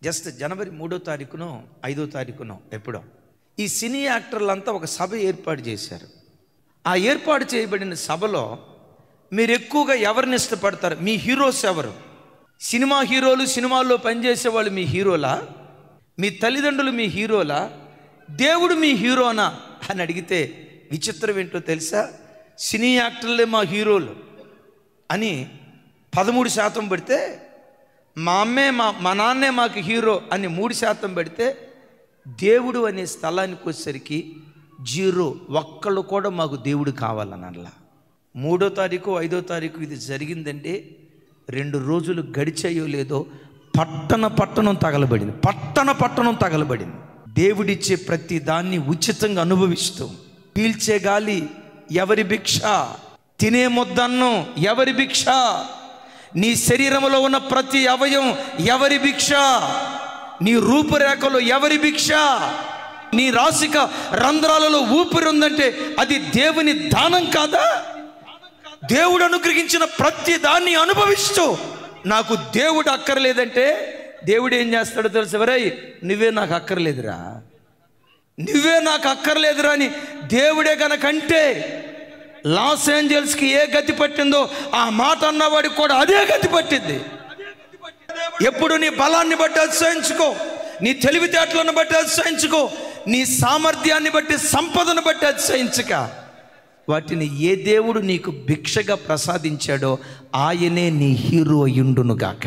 Just జనవరి 3వ తారీఖునో 5వ తారీఖునో ఎప్పుడో ఈ సినీ యాక్టర్లంతా ఒక సభ ఏర్పాటు చేశారు. ఆ ఏర్పాటు చేయబడిన సభలో మీరు ఎక్కువగా ఎవరిని ఇష్టపడతారు? మీ హీరోస్ ఎవరు? సినిమా హీరోలు, సినిమాల్లో పనిచేసే వాళ్ళు మీ హీరోలా? మీ తల్లిదండ్రులు మీ హీరోలా? దేవుడు మీ హీరోనా అని అడిగితే విచిత్రం ఏంటో తెలుసా? సినీ యాక్టర్లే మా హీరోలు అని 13% పెడితే, మా అమ్మే మా నాన్నే మాకు హీరో అని 3% పెడితే, దేవుడు అనే స్థలానికి వచ్చేసరికి 0. ఒక్కళ్ళు కూడా మాకు దేవుడు కావాలని అనలా. 3వ తారీఖు 5వ తారీఖు ఇది జరిగిందంటే 2 రోజులు గడిచాయో లేదో పట్టణం తగలబడింది. పట్టణం తగలబడింది. దేవుడిచ్చే ప్రతి దాన్ని ఉచితంగా అనుభవిస్తూ, పీల్చే గాలి ఎవరి భిక్ష, తినే ముద్దన్నం ఎవరి భిక్ష, నీ శరీరంలో ఉన్న ప్రతి అవయవం ఎవరి భిక్ష, నీ రూపురేఖలు ఎవరి భిక్ష, నీ రాసిక రంధ్రాలలో ఊపిరి ఉందంటే అది దేవుని దానం కాదా? దేవుడు అనుగ్రహించిన ప్రతి దాన్ని అనుభవిస్తూ నాకు దేవుడు అక్కర్లేదంటే దేవుడు ఏం చేస్తాడో తెలుసు? ఎవరై నువ్వే నాకు అక్కర్లేదురా, నువ్వే నాకు అక్కర్లేదురా అని దేవుడే గనకంటే లాస్ ఏంజల్స్కి ఏ గతి పట్టిందో ఆ మాట అన్నవాడికి కూడా అదే గతి పట్టింది. ఎప్పుడు నీ బలాన్ని బట్టి అతిశయించుకో, నీ తెలివితేటలను బట్టి అతిశయించుకో, నీ సామర్థ్యాన్ని బట్టి, సంపదను బట్టి అతిశయించక, వాటిని ఏ దేవుడు నీకు భిక్షగా ప్రసాదించాడో ఆయనే నీ హీరో అయ్యుండునుగాక.